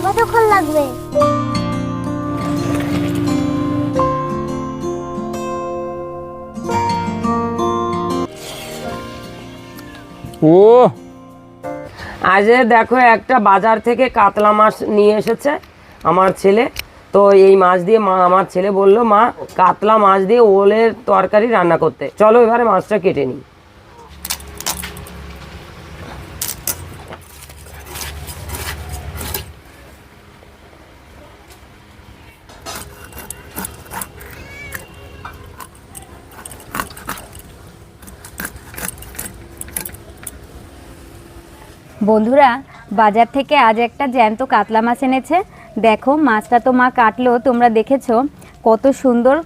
কতক্ষণ লাগবে? ও আজ দেখো একটা বাজার থেকে কাতলা মাছ নিয়ে এসেছে আমার ছেলে। তো এই মাছ দিয়ে আমার ছেলে বলল মা কাতলা মাছ দিয়ে ওলের তরকারি রান্না করতে, চলো এবারে মাছটা কেটে নিই। বন্ধুরা, বাজার থেকে আজ একটা জ্যান্ত কাতলা মাছ এনেছে। দেখো মাছটা তো মা কাটলো, তোমরা দেখেছো কত সুন্দর,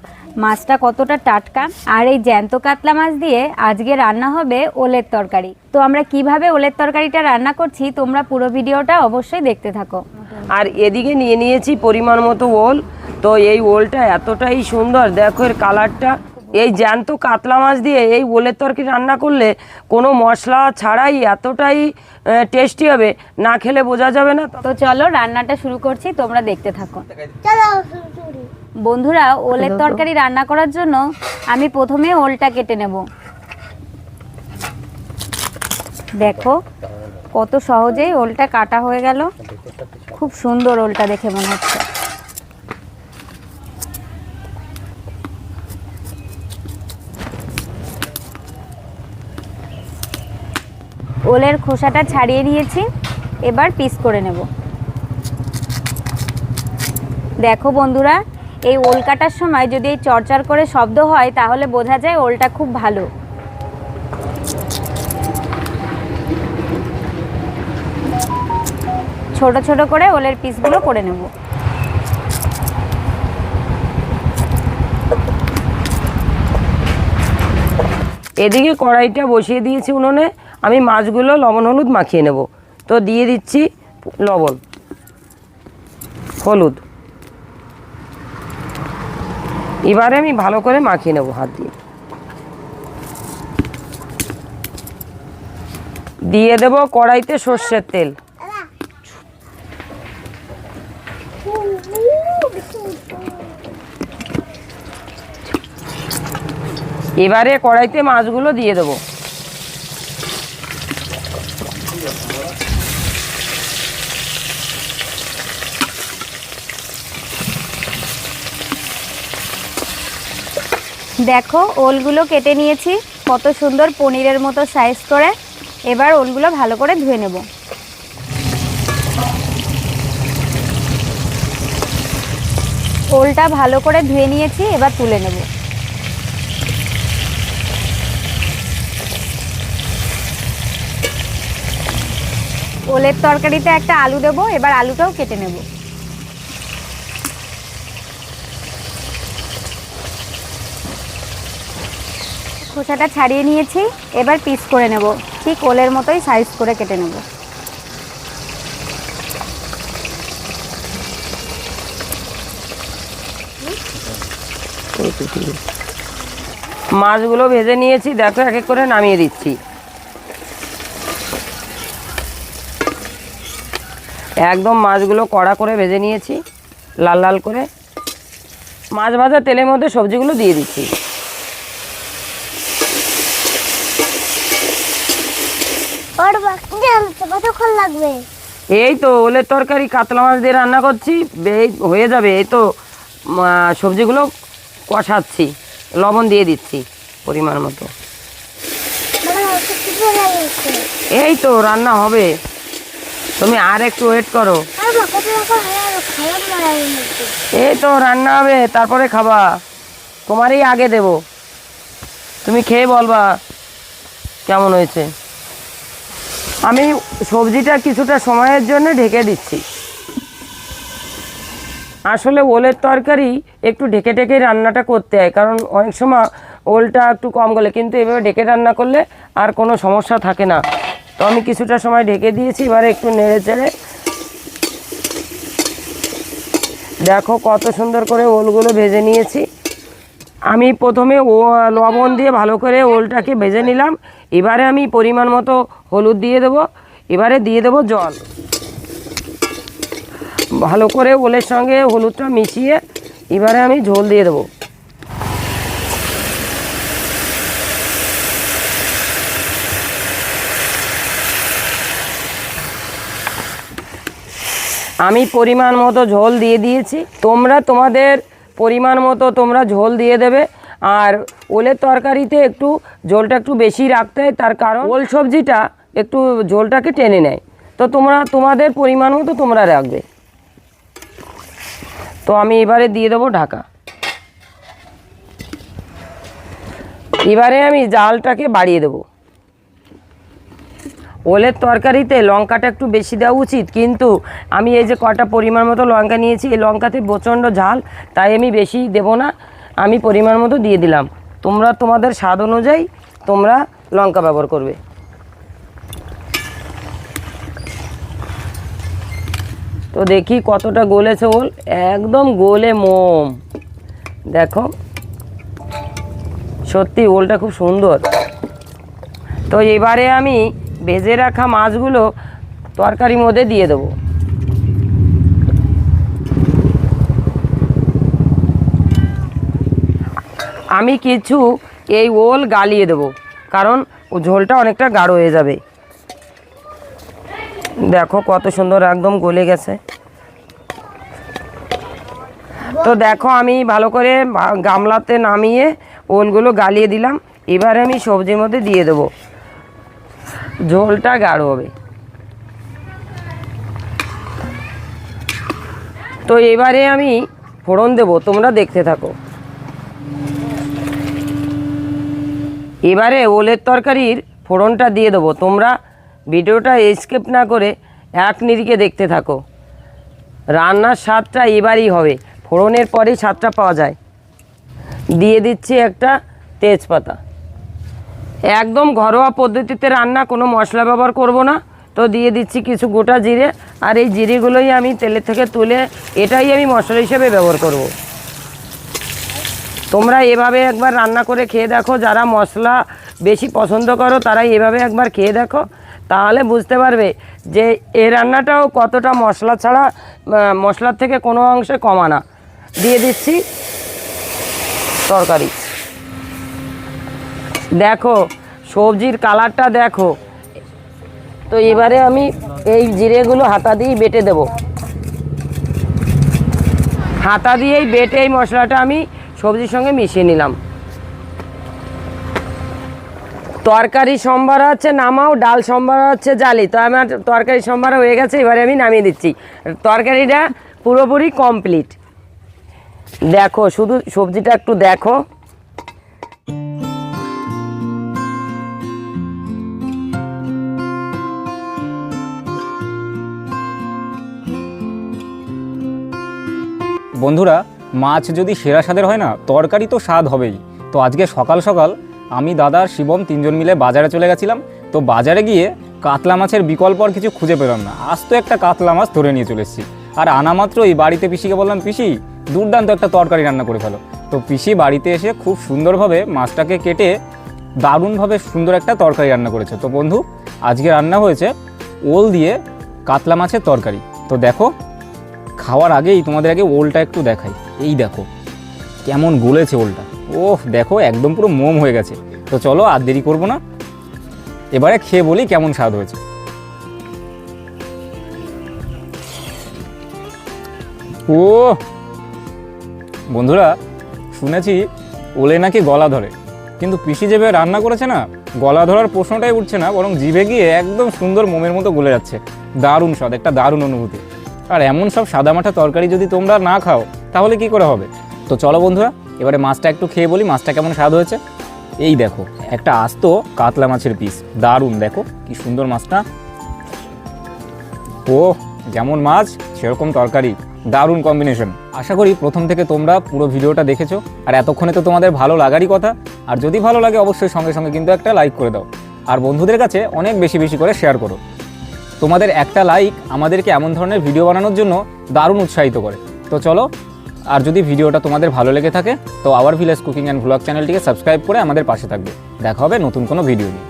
মাছটা কতটা টাটকা। আর এই জ্যান্ত কাতলা মাছ দিয়ে আজকে রান্না হবে ওলের তরকারি। তো আমরা কিভাবে ওলের তরকারিটা রান্না করছি তোমরা পুরো ভিডিওটা অবশ্যই দেখতে থাকো। আর এদিকে নিয়ে নিয়েছি পরিমাণ মতো ওল। তো এই ওলটা এতটাই সুন্দর, দেখো এর কালারটা। এই জ্যান্ত কাতলা মাছ দিয়ে এই ওলের তরকারি রান্না করলে কোনো মশলা ছাড়াই এতটাই টেস্টি হবে, না খেলে বোঝা যাবে না। তো চলো রান্নাটা শুরু করছি, তোমরা দেখতে থাকো। চলো। বন্ধুরা, ওলের তরকারি রান্না করার জন্য আমি প্রথমে ওলটা কেটে নেব। দেখো কত সহজেই ওলটা কাটা হয়ে গেল, খুব সুন্দর ওলটা দেখে মনে হচ্ছে। ওলের খোসাটা ছাড়িয়ে নিয়েছি, এবার পিস করে নেব। দেখো বন্ধুরা, এই ওল কাটার সময় যদি এই চড়চড় করে শব্দ হয় তাহলে বোঝা যায় ওলটা খুব ভালো। ছোট ছোট করে ওলের পিসগুলো করে নেব। এদিকে কড়াইটা বসিয়ে দিয়েছি উনুনে, আমি মাছগুলো লবণ হলুদ মাখিয়ে নেব। তো দিয়ে দিচ্ছি লবণ, হলুদ। এবারে আমি ভালো করে মাখিয়ে নেব হাত দিয়ে। দিয়ে দেব কড়াইতে সর্ষের তেল। এবারে কড়াইতে মাছগুলো দিয়ে দেবো। দেখো ওলগুলো কেটে নিয়েছি কত সুন্দর পনিরের মতো সাইজ করে। এবার ওলগুলো ভালো করে ধুয়ে নেব। ওলটা ভালো করে ধুয়ে নিয়েছি, এবার তুলে নেব। ওলের তরকারিতে একটা আলু দেব, এবার আলুটাও কেটে নেব। খোসাটা ছাড়িয়ে নিয়েছি, এবার পিস করে নেব, ঠিক ওলের মতোই সাইজ করে কেটে নেব। মাছগুলো ভেজে নিয়েছি, দেখো এক এক করে নামিয়ে দিচ্ছি। একদম মাছগুলো কড়া করে ভেজে নিয়েছি, লাল লাল করে। মাছ ভাজা তেলের মধ্যে সবজিগুলো দিয়ে দিচ্ছি। কতক্ষণ লাগবে? এই তো ওলের তরকারি কাতলা মাছ দিয়ে রান্না করছি, হয়ে যাবে। এই তো সবজিগুলো কষাচ্ছি, লবণ দিয়ে দিচ্ছি পরিমাণ মতো। এই তো রান্না হবে, তুমি আর একটু ওয়েট করো। এই তো রান্না হবে, তারপরে খাবা। তোমারই আগে দেব, তুমি খেয়ে বলবা কেমন হয়েছে। আমি সবজিটা কিছুটা সময়ের জন্য ঢেকে দিচ্ছি। আসলে ওলের তরকারি একটু ঢেকে ঢেকে রান্নাটা করতে হয়, কারণ অনেক সময় ওলটা একটু কম গলে, কিন্তু এভাবে ঢেকে রান্না করলে আর কোনো সমস্যা থাকে না। তো আমি কিছুটা সময় ঢেকে দিয়েছি, এবারে একটু নেড়ে চেড়ে দেখো কত সুন্দর করে ওলগুলো ভেজে নিয়েছি। আমি প্রথমে লবণ দিয়ে ভালো করে ওলটাকে ভেজে নিলাম। এবারে আমি পরিমাণ মতো হলুদ দিয়ে দেবো, এবারে দিয়ে দেবো জল। ভালো করে ওলের সঙ্গে হলুদটা মিশিয়ে এবারে আমি ঝোল দিয়ে দেবো। আমি পরিমাণ মতো ঝোল দিয়ে দিয়েছি, তোমরা তোমাদের পরিমাণ মতো তোমরা ঝোল দিয়ে দেবে। আর ওলের তরকারিতে একটু ঝোলটা একটু বেশি রাখতে হয়, তার কারণ ওল সবজিটা একটু ঝোলটাকে টেনে নেয়। তো তোমরা তোমাদের পরিমাণ মতো তোমরা রাখবে। তো আমি এবারে দিয়ে দেবো ঢাকা। এবারে আমি জালটাকে বাড়িয়ে দেবো। ওলের তরকারিতে লঙ্কাটা একটু বেশি দেওয়া উচিত, কিন্তু আমি এই যে কটা পরিমাণ মতো লঙ্কা নিয়েছি, এই লঙ্কাতে প্রচণ্ড ঝাল, তাই আমি বেশি দেব না, আমি পরিমাণ মতো দিয়ে দিলাম। তোমরা তোমাদের স্বাদ অনুযায়ী তোমরা লঙ্কা ব্যবহার করবে। তো দেখি কতটা গলেছে ওল, একদম গলে মোম। দেখো সত্যি ওলটা খুব সুন্দর। তো এবারে আমি ভেজে রাখা মাছগুলো তরকারির মধ্যে দিয়ে দেবো। আমি কিছু এই ওল গালিয়ে দেবো, কারণ ঝোলটা অনেকটা গাঢ় হয়ে যাবে। দেখো কত সুন্দর একদম গলে গেছে। তো দেখো আমি ভালো করে গামলাতে নামিয়ে ওলগুলো গালিয়ে দিলাম। এবারে আমি সবজির মধ্যে দিয়ে দেবো, ঝোলটা গাঢ় হবে। তো এবারে আমি ফোড়ন দেবো, তোমরা দেখতে থাকো। এবারে ওলের তরকারির ফোড়নটা দিয়ে দেবো, তোমরা ভিডিওটা স্কিপ না করে এক নিরিখে দেখতে থাকো। রান্নার স্বাদটা এবারই হবে, ফোড়নের পরেই স্বাদটা পাওয়া যায়। দিয়ে দিচ্ছি একটা তেজপাতা। একদম ঘরোয়া পদ্ধতিতে রান্না, কোনো মশলা ব্যবহার করব না। তো দিয়ে দিচ্ছি কিছু গোটা জিরে, আর এই জিরেগুলোই আমি তেলের থেকে তুলে এটাই আমি মশলা হিসেবে ব্যবহার করব। তোমরা এভাবে একবার রান্না করে খেয়ে দেখো, যারা মশলা বেশি পছন্দ করো তারাই এভাবে একবার খেয়ে দেখো, তাহলে বুঝতে পারবে যে এই রান্নাটাও কতটা মশলা ছাড়া, মশলার থেকে কোনো অংশে কমা না। দিয়ে দিচ্ছি তরকারি। দেখো সবজির কালারটা দেখো। তো এবারে আমি এই জিরেগুলো হাতা দিয়েই বেটে দেব। হাতা দিয়েই বেটে এই মশলাটা আমি সবজির সঙ্গে মিশিয়ে নিলাম। তরকারি সম্ভার হচ্ছে নামাও, ডাল সম্ভার হচ্ছে জালি। তো আমার তরকারি সম্ভার হয়ে গেছে, এবারে আমি নামিয়ে দিচ্ছি। তরকারিটা পুরোপুরি কমপ্লিট। দেখো শুধু সবজিটা একটু দেখো। বন্ধুরা, মাছ যদি সেরা স্বাদের হয় না, তরকারি তো স্বাদ হবেই। তো আজকে সকাল সকাল আমি, দাদা, শিবম তিনজন মিলে বাজারে চলে গেছিলাম। তো বাজারে গিয়ে কাতলা মাছের বিকল্প আর কিছু খুঁজে পেলাম না। আজ তো একটা কাতলা মাছ ধরে নিয়ে চলে এসেছি। আর আনা মাত্রই বাড়িতে পিসিকে বললাম, পিসি দুর্দান্ত একটা তরকারি রান্না করে ফেলো। তো পিসি বাড়িতে এসে খুব সুন্দরভাবে মাছটাকে কেটে দারুণভাবে সুন্দর একটা তরকারি রান্না করেছে। তো বন্ধু, আজকে রান্না হয়েছে ওল দিয়ে কাতলা মাছের তরকারি। তো দেখো, খাওয়ার আগেই তোমাদের আগে ওলটা একটু দেখাই। এই দেখো কেমন গলেছে ওলটা। ওহ দেখো একদম পুরো মোম হয়ে গেছে। তো চলো আর দেরি করবো না, এবারে খেয়ে বলি কেমন স্বাদ হয়েছে। ও বন্ধুরা, শুনেছি ওলে নাকি গলা ধরে, কিন্তু পিসি যেভাবে রান্না করেছে না, গলা ধরার প্রশ্নটাই উঠছে না, বরং জিভে গিয়ে একদম সুন্দর মোমের মতো গলে যাচ্ছে। দারুণ স্বাদ, একটা দারুণ অনুভূতি। আর এমন সব সাদামাটা তরকারি যদি তোমরা না খাও তাহলে কি করে হবে। তো চলো বন্ধুরা, এবারে মাছটা একটু খেয়ে বলি মাছটা কেমন স্বাদ হয়েছে। এই দেখো একটা আস্ত কাতলা মাছের পিস, দারুণ। দেখো কি সুন্দর মাছটা। ও যেমন মাছ সেরকম তরকারি, দারুণ কম্বিনেশন। আশা করি প্রথম থেকে তোমরা পুরো ভিডিওটা দেখেছো, আর এতক্ষণে তো তোমাদের ভালো লাগারই কথা। আর যদি ভালো লাগে অবশ্যই সঙ্গে সঙ্গে কিন্তু একটা লাইক করে দাও, আর বন্ধুদের কাছে অনেক বেশি বেশি করে শেয়ার করো। তোমাদের একটা লাইক আমাদেরকে এমন ধরনের ভিডিও বানানোর জন্য দারুণ উৎসাহিত করে। তো চলো, আর যদি ভিডিওটা তোমাদের ভালো লেগে থাকে তো our village cooking and vlog চ্যানেলটিকে সাবস্ক্রাইব করে আমাদের পাশে থাকবে। দেখা হবে নতুন কোনো ভিডিও নিয়ে।